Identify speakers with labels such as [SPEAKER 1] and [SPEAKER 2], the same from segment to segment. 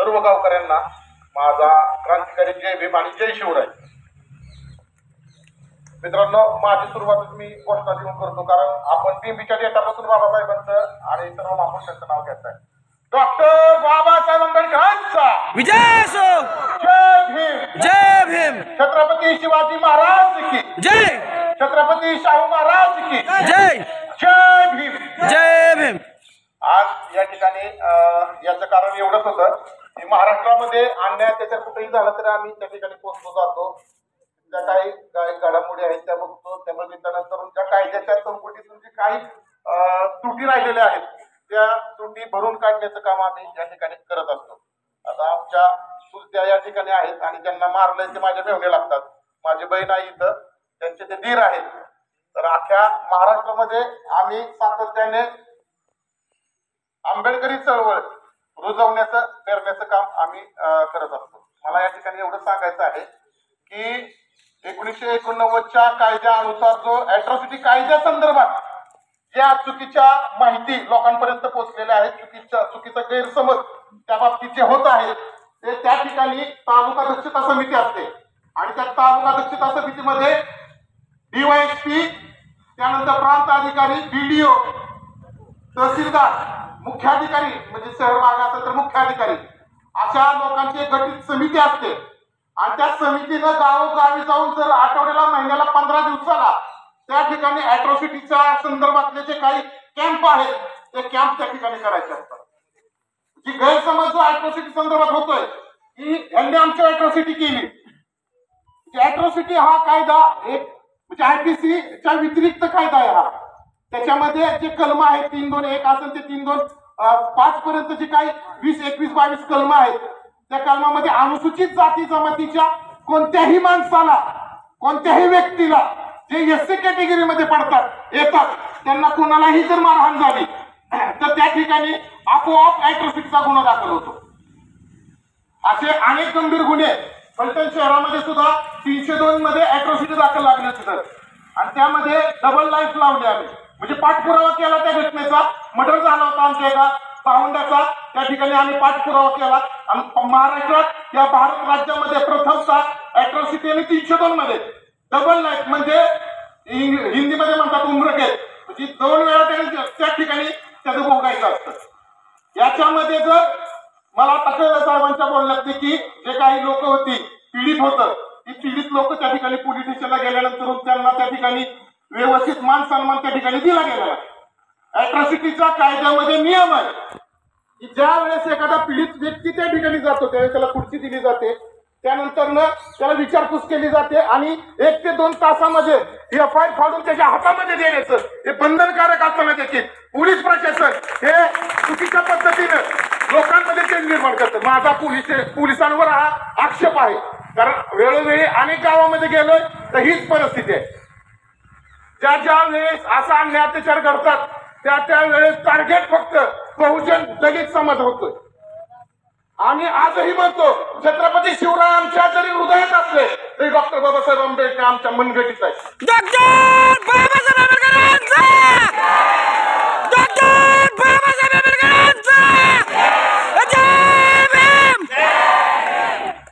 [SPEAKER 1] सर्व गावकऱ्यांना माझा क्रांतिकारी जय भीम आणि जय शिवराय. मित्रांनो, माझी सुरुवात मी घोषणा देऊन करतो, कारण आपण बीबीच्या डेटापासून बाबासाहेबांचं आणि सर्व महापुरुषांचं नाव घेत आहे. डॉक्टर बाबासाहेब आंबेडकरांचा
[SPEAKER 2] विजय असो.
[SPEAKER 1] जय भीम.
[SPEAKER 2] जय भीम.
[SPEAKER 1] छत्रपती शिवाजी महाराज की
[SPEAKER 2] जय.
[SPEAKER 1] छत्रपती शाहू महाराज की
[SPEAKER 2] जय.
[SPEAKER 1] जय भीम.
[SPEAKER 2] जय भीम.
[SPEAKER 1] आज या ठिकाणी याचं कारण एवढंच होतं की महाराष्ट्रामध्ये अन्याय अत्याचार कुठेही झाला तरी आम्ही त्या ठिकाणी पोहोचलो जातो. त्या काही घडामोडी आहेत त्या बघतो. त्यामुळे त्यानंतर ज्या कायद्याच्या चौकटीतून जे काही त्रुटी राहिलेल्या आहेत त्या त्रुटी भरून काढण्याचं काम आम्ही या ठिकाणी करत असतो. आता आमच्या चुलत्या या ठिकाणी आहेत आणि ज्यांना मारलंय ते माझ्या मेहणे लागतात. माझी बहीण आहे इथं, त्यांचे ते दीर आहेत. तर अख्ख्या महाराष्ट्रामध्ये आम्ही सातत्याने आंबेडकरी चळवळ रुजवण्याचं पेरण्याचं काम आम्ही करत असतो. मला या ठिकाणी एवढं सांगायचं आहे की 1989च्या कायद्यानुसार जो अॅट्रॉसिटी कायद्या संदर्भात ज्या चुकीच्या माहिती लोकांपर्यंत पोहोचलेल्या आहेत, चुकीचा गैरसमज त्या बाबतीत जे होत आहे ते त्या ठिकाणी तालुका दक्षता समिती असते आणि त्या तालुका दक्षता समितीमध्ये DYSP, त्यानंतर प्रांत अधिकारी, BDO, तहसीलदार, मुख्याधिकारी म्हणजे शहर भाग असेल तर मुख्याधिकारी, अशा लोकांची एक गठीत समिती असते आणि त्या समितीनं गावोगावी जाऊन जर आठवड्याला महिन्याला 15 दिवसाला त्या ठिकाणी अॅट्रॉसिटीच्या संदर्भातले जे काही कॅम्प आहेत ते कॅम्प त्या ठिकाणी करायचे असतात. जी गैरसमज जो अॅट्रॉसिटी संदर्भात होतोय की यांनी आमची अॅट्रॉसिटी केली, अॅट्रॉसिटी हा कायदा एक म्हणजे IPC च्या व्यतिरिक्त कायदा आहे हा. त्याच्यामध्ये जे कलम आहेत 321 असेल ते 325 पर्यंत जे काही 20, 21, 22 कलम आहेत त्या कलमामध्ये अनुसूचित जाती जमातीच्या कोणत्याही माणसाला, कोणत्याही व्यक्तीला जे SC कॅटेगरीमध्ये पडतात येतात त्यांना कोणालाही जर मारहाण झाली तर त्या ठिकाणी आपोआप अॅट्रॉसिटीचा गुन्हा दाखल होतो. असे अनेक गंभीर गुन्हे फलटण शहरामध्ये सुद्धा 302 मध्ये अॅट्रॉसिटी दाखल लागली होती सर. आणि त्यामध्ये डबल लाईफ लावली आम्ही, म्हणजे पाठपुरावा केला त्या घटनेचा. मर्डर झाला होता आमच्या एका भावंडाचा, त्या ठिकाणी आम्ही पाठपुरावा केला आणि महाराष्ट्रात या भारत राज्यामध्ये प्रथमतः अॅट्रॉसिटी आणि 302 मध्ये डबल लाईफ म्हणजे हिंदीमध्ये म्हणतात उम्रकैद, म्हणजे 2 वेळा त्यांनी त्या ठिकाणी त्याचं भोगायचं असतं. याच्यामध्ये जर मला तक्रार साहेबांच्या बोलण्यात की जे काही लोक होती पीडित होतं, ती पीडित लोक त्या ठिकाणी पोलीस स्टेशनला गेल्यानंतर त्यांना त्या ठिकाणी व्यवस्थित मान सन्मान त्या ठिकाणी दिला गेला. अॅट्रॉसिटीचा कायद्यामध्ये नियम आहे की ज्या वेळेस एखादा पीडित व्यक्ती त्या ठिकाणी जातो त्यावेळेस त्याला खुर्ची दिली जाते, त्यानंतर त्याला विचारपूस केली जाते आणि 1 ते 2 तासामध्ये FIR फाडून त्याच्या हातामध्ये देण्याचं हे बंधनकारक असताना देखील पोलीस प्रशासन हे चुकीच्या पद्धतीनं लोकांमध्ये तेढ निर्माण करतं. माझा पोलिसांवर हा आक्षेप आहे, कारण वेळोवेळी अनेक गावामध्ये गेलोय तर हीच परिस्थिती आहे. ज्या वेळेस असा अन्याय अत्याचार घडतात त्या वेळेस टार्गेट फक्त बहुजन दलित समाज होतोय. आणि आजही म्हणतो छत्रपती शिवराय आमच्या जरी हृदयात असले तरी डॉक्टर बाबासाहेब आंबेडकर आमच्या मनगटीत आहे.
[SPEAKER 2] डॉक्टर बाबासाहेब आंबेडकरांचा. डॉक्टर बाबासाहेब आंबेडकरांचा. जय भीम.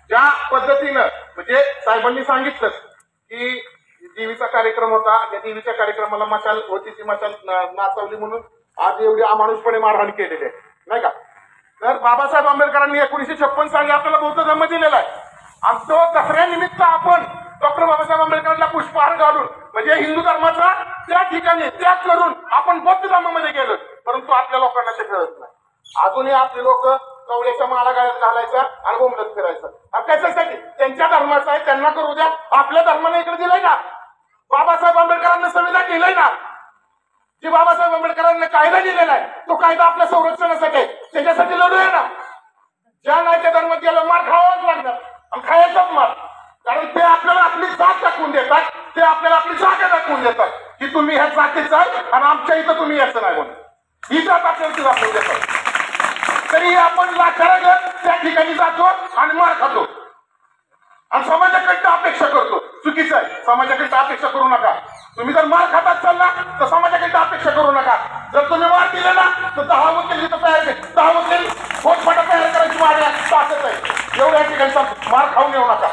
[SPEAKER 1] ज्या पद्धतीनं म्हणजे साहेबांनी सांगितलं की देवीचा कार्यक्रम होता, त्या देवीच्या कार्यक्रमाला मशाल होती, ती मशाल नाचवली म्हणून आज एवढी अमानुषपणे मारहाण केलेली आहे नाही का. तर बाबासाहेब आंबेडकरांनी 1956 साली आपल्याला बौद्ध धर्म दिलेला आहे आणि तो दसऱ्यानिमित्त आपण डॉक्टर बाबासाहेब आंबेडकरांना पुष्पहार घालून म्हणजे हिंदू धर्माचा त्या ठिकाणी त्याग करून आपण बौद्ध धर्मामध्ये गेलो. परंतु आपल्या लोकांना ते कळत नाही. अजूनही आपले लोक कवड्याच्या माळा गळ्यात घालायचा आणि बोंबलत फिरायचं. कशासाठी? त्यांच्या धर्माचा आहे, त्यांना करू द्या. आपल्या धर्माने इकडे दिलंय ना, बाबासाहेब आंबेडकरांना संविधान दिलंय ना, जे बाबासाहेब आंबेडकरांना कायदा दिलेला आहे तो कायदा आपल्या संरक्षणासाठी, त्याच्यासाठी लढूया ना. ज्या नाही त्या धर्मात गेलं मार खावाच लागणार आणि खायचाच मार, कारण ते आपल्याला आपली जात दाखवून देतात, ते आपल्याला आपली जागा दाखवून देतात की तुम्ही ह्या जातीचा आणि आमच्या इथं तुम्ही याचं नाही म्हणून ही जात आपल्याला दाखवून देतात. तरी आपण लाखारागत त्या ठिकाणी जातो आणि मार खातो आणि समाजाकडे अपेक्षा करतो. चुकीचं आहे. समाजाकडे अपेक्षा करू नका. तुम्ही जर मार खातात चालला तर समाजाकडे अपेक्षा करू नका. जर तुम्ही मार दिले ना तर 10 वकील तयार 10 वकील फौजफाटा तयार करायची माझ्या ठिकाणी सांगतो, मार खाऊन येऊ नका.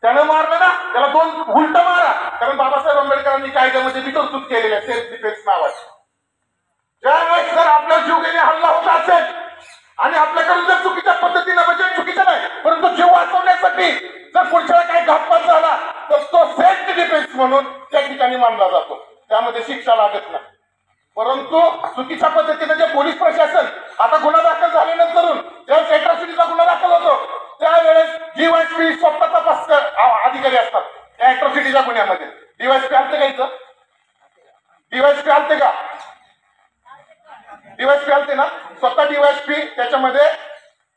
[SPEAKER 1] त्यानं मारलं ना त्याला 2 उलट मारा, कारण बाबासाहेब आंबेडकरांनी कायद्यामध्ये बी तरतूद केलेली आहे सेल्फ डिफेन्स नावाची. ज्यावेळेस जर आपल्या जीव घेणे हल्ला होत असेल आणि आपल्याकडून जर चुकीच्या पद्धतीने म्हणजे चुकीचं नाही परंतु जीव वाचवण्यासाठी जर पुढच्या काही घातपात झाला तर तो सेल्फ डिफेन्स म्हणून त्या ठिकाणी मानला जातो, त्यामध्ये शिक्षा लागत नाही. परंतु चुकीच्या पद्धतीने जे पोलीस प्रशासन आता गुन्हा दाखल झाल्यानंतर ज्यावेळेस एट्रॉसिटीचा गुन्हा दाखल होतो त्यावेळेस डीवायएसपी स्वतः तपास अधिकारी असतात त्या एट्रॉसिटीच्या गुन्ह्यामध्ये. डीवायएसपी आलते का इथं? डीवायएसपी आलते का? डीवायएसपी आलते ना, स्वतः डीवायएसपी त्याच्यामध्ये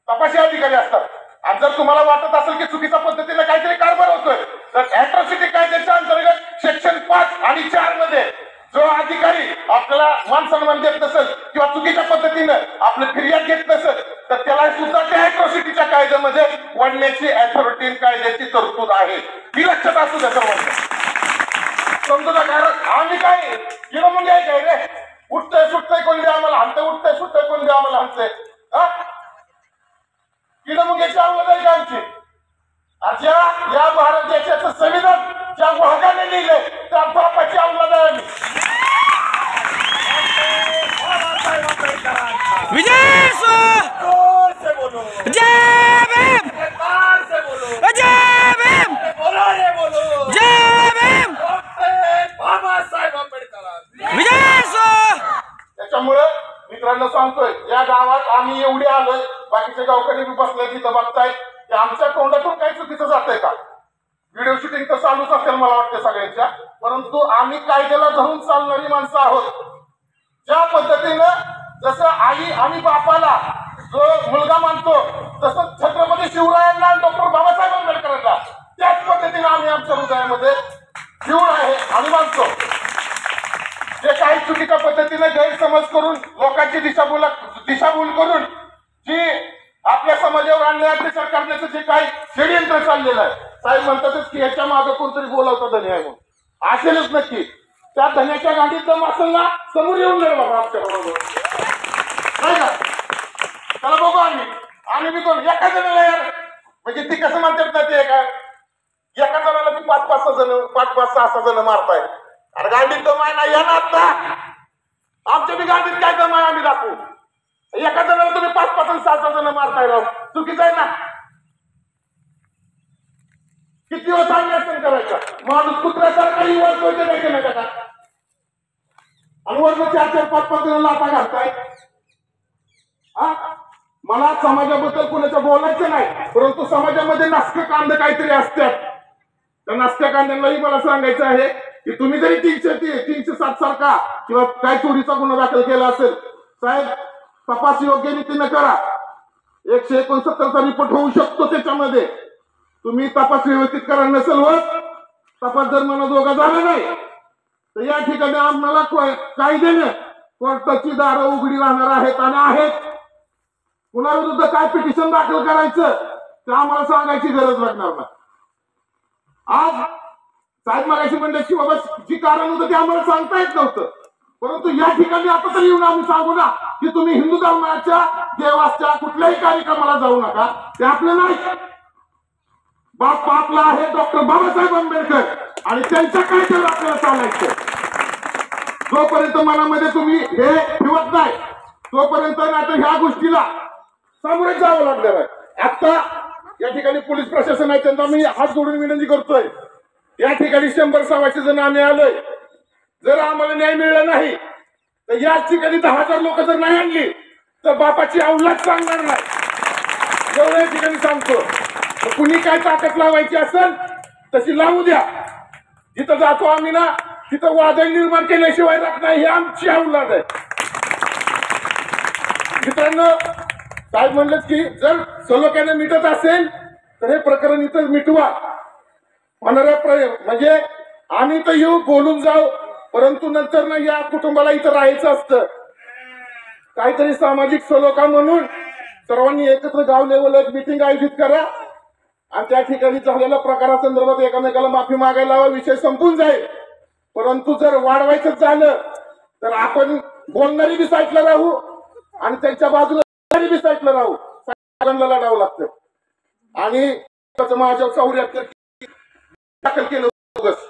[SPEAKER 1] तपासी अधिकारी असतात. आणि जर तुम्हाला वाटत असेल की चुकीच्या पद्धतीने काहीतरी कारभार होतोय तर एट्रॉसिटी कायद्याच्या अंतर्गत सेक्शन 5 आणि 4 मध्ये जो अधिकारी आपल्याला मान सन्मान देत नसेल किंवा चुकीच्या पद्धतीनं आपली फिर्याद घेत नसेल तर त्याला सुद्धा त्या एट्रॉसिटीच्या कायद्यामध्ये वडण्याची अथॉरिटी कायद्याची तरतूद आहे. ही लक्षात असू द्या सर्वांना. समजू नका आम्ही काय किलो मग आहे काय रे, उठतंय सुटतंय कोण द्या आम्हाला हाणतंय, उठतंय सुटतंय कोण द्या आम्हाला हाणतंय. किलो मग याची आवड आहे का आमची? ज्या या भारत देशाचं संविधान ज्या वाघाने लिहिलंय त्या बापाची अवलाद आहे आम्ही.
[SPEAKER 2] विजय सो जय भीम, जय भीम, जय भीम,
[SPEAKER 3] बाबासाहेब आंबेडकर
[SPEAKER 2] विजय सो.
[SPEAKER 1] त्याच्यामुळे मित्रांनो सांगतोय या गावात आम्ही एवढे आलोय, बाकीचे गावकरी बी बसले तिथं बघतायत की आमच्या तोंडातून काही चुकीचं जातंय का. व्हिडिओ शूटिंग तर चालूच असेल मला वाटतं सगळ्यांच्या, परंतु आम्ही कायद्याला धरून चालणारी माणसं आहोत. ज्या पद्धतीनं जसं आई आणि बापाला जो मुलगा मानतो तसं छत्रपती शिवरायांना आणि डॉक्टर बाबासाहेब आंबेडकरांना त्याच पद्धतीने आम्ही आमच्या हृदयामध्ये जीवन आहे आणि मानतो. जे काही चुकीच्या पद्धतीने गैरसमज करून लोकांची दिशाभूल करून जी आपल्या समाजावर अन्याय अत्याचार करण्याचं जे काही षडयंत्र चाललेलं आहे, साहेब म्हणतातच की याच्या मागे कोणतरी बोलावतं धनी आहे म्हणून असेलच नक्की. त्या धन्याच्या गाडीत दम असेल ना समोर येऊन लढ बाबा आमच्या बरोबर नाही का. त्याला बघू आम्ही बी कोण एका जणाला यार म्हणजे ती कसं म्हणतात ना ते एका जणाला ती 5-5 जण मारताय. अरे गाडीत दम आहे ना या ना आता आमच्या बी गाडीत काय दम आहे आम्ही दाखवू. एका जणाला तुम्ही 5-5 आणि 6 जण मारताय राव, चुकीचं आहे ना. किती दिवस आम्ही असेल करायचं माणूस कुत्र्यासारखा वर्ग नाही केलं का आणि वर्ग 4-4-5-5 जण लाटा घालताय. मला समाजाबद्दल कोणाचं बोलायचं नाही, परंतु समाजामध्ये नास्क कांद काहीतरी असतात. त्या नास्क्या कांद्यांनाही मला सांगायचं आहे की तुम्ही जरी 307 सारखा किंवा काय चोरीचा गुन्हा दाखल केला असेल साहेब तपास योग्य रीतीने करा. 169चा रिपोर्ट होऊ शकतो त्याच्यामध्ये. तुम्ही तपास व्यवस्थित करा, नसेल होत तपास जर मनोजोगा झाला नाही तर या ठिकाणी आम्हाला कायद्याने कोर्टाची दारं उघडी राहणार आहेत आणि आहेत. कुणाविरुद्ध काय पिटिशन दाखल करायचं ते आम्हाला सांगायची गरज लागणार नाही. आज साहेब मागाशी म्हणले की बाबा जी कारण होतं ते आम्हाला सांगता येत नव्हतं, परंतु या ठिकाणी आता तरी येऊन आम्ही सांगू ना की तुम्ही हिंदू धर्माच्या देवाच्या कुठल्याही कार्यक्रमाला जाऊ नका. ते आपलं नाही. बाप आपला आहे डॉक्टर बाबासाहेब आंबेडकर आणि त्यांच्या कायद्यावर आपल्याला चालायचं. जोपर्यंत मनामध्ये तुम्ही हे ठेवत नाही तोपर्यंत आता ह्या गोष्टीला सामोरे जावं लागणार आहे. आता या ठिकाणी पोलीस प्रशासन आहे त्यांना मी हात जोडून विनंती करतोय. या ठिकाणी 100-125 जण आम्ही आलोय. जर आम्हाला न्याय मिळाला नाही तर या ठिकाणी 10,000 लोक जर नाही आणली तर बापाची अवलाद सांगणार नाही. एवढं या ठिकाणी सांगतो. कुणी काय ताकद लावायची असेल तशी लावू द्या. जिथं जातो आम्ही ना तिथं वादळ निर्माण केल्याशिवाय राहत नाही. ही आमची अवलाद आहे. मित्रांनो साहेब म्हणलं की जर सलोख्याने मिटत असेल तर हे प्रकरण इथं मिटवा. होणाऱ्या म्हणजे आम्ही तर येऊ बोलून जाऊ, परंतु नंतर ना या कुटुंबाला इथं राहायचं असतं. काहीतरी सामाजिक सलोखा म्हणून सर्वांनी एकत्र गाव लेवल एक मिटिंग आयोजित करा आणि त्या ठिकाणी झालेल्या प्रकारासंदर्भात एकामेकाला माफी मागायला हवा. विषय संपून जाईल. परंतु जर वाढवायचं झालं तर आपण बोलणारी बी साईडला राहू आणि त्यांच्या बाजूला बी साईडला राहू. सगळ्यांना लढावं लागतं. आणि माझ्या 74 दाखल केलं बोगस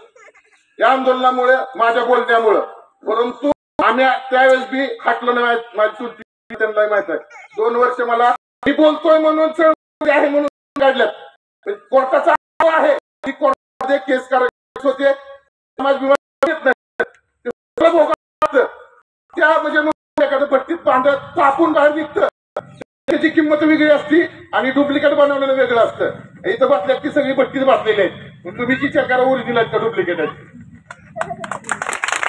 [SPEAKER 1] या आंदोलनामुळे, माझ्या बोलण्यामुळे. परंतु आम्ही त्यावेळेस बी हटलो नाही. माझी चुलती त्यांना माहित आहे. 2 वर्ष मला मी बोलतोय म्हणून चळवळी आहे म्हणून काढल्यात. कोर्टाचा आहे की कोर्टामध्ये केस करायचे होते. समाज विवाद येत नाही त्या म्हणजे एखाद्या भट्टीत पांढऱ्या कापून बाहेर निघतं, त्याची किंमत वेगळी असती आणि डुप्लिकेट बनवलेलं वेगळं असतं. इथं बसल्यात की सगळी भट्टीत बसलेली आहेत. तुम्ही विचार करा ओरिजिनल आहेत का डुप्लिकेट आहेत.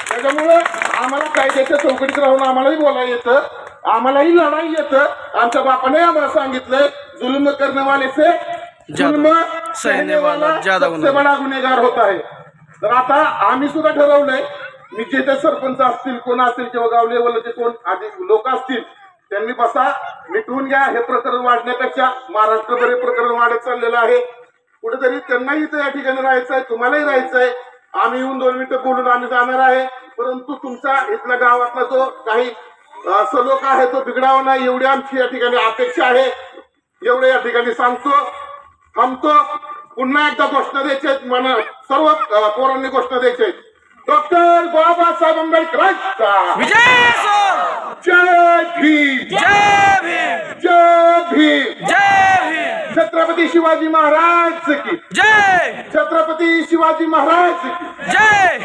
[SPEAKER 1] त्याच्यामुळं आम्हाला कायद्याच्या चौकटीत राहून आम्हालाही बोलायला येतं, आम्हालाही लढाई येतं. आमच्या बापाने आम्हाला सांगितलंय जुल्म करनेवाले से जुल्म सहनेवाला सबसे बडा गुन्हेगार होत आहे. तर आता आम्ही सुद्धा ठरवलंय, मी जे ते सरपंच असतील, कोण असतील किंवा गाव लेवलचे कोण अधिक लोक असतील, त्यांनी बसा, मिटवून घ्या. हे प्रकरण वाढण्यापेक्षा महाराष्ट्रभर हे प्रकरण वाढत चाललेलं आहे. कुठेतरी त्यांनाही इथं या ठिकाणी राहायचं आहे, तुम्हालाही राहायचं आहे. आम्ही येऊन 2 मिनिटं बोलून आम्ही जाणार आहे. परंतु तुमचा इथल्या गावातला जो काही सलोखा आहे तो बिघडावा नाही एवढी आमची या ठिकाणी अपेक्षा आहे. एवढं या ठिकाणी सांगतो, थांबतो. पुन्हा एकदा घोषणा द्यायच्या आहेत, मला सर्व पोरांनी घोषणा द्यायच्या आहेत. डॉक्टर बाबासाहेब आंबेडकरांचा
[SPEAKER 2] विजय असो.
[SPEAKER 1] जय भीम,
[SPEAKER 2] जय भीम,
[SPEAKER 1] जय भीम,
[SPEAKER 2] जय भीम,
[SPEAKER 1] छत्रपती शिवाजी महाराज की
[SPEAKER 2] जय,
[SPEAKER 1] छत्रपती शिवाजी महाराज की
[SPEAKER 2] जय.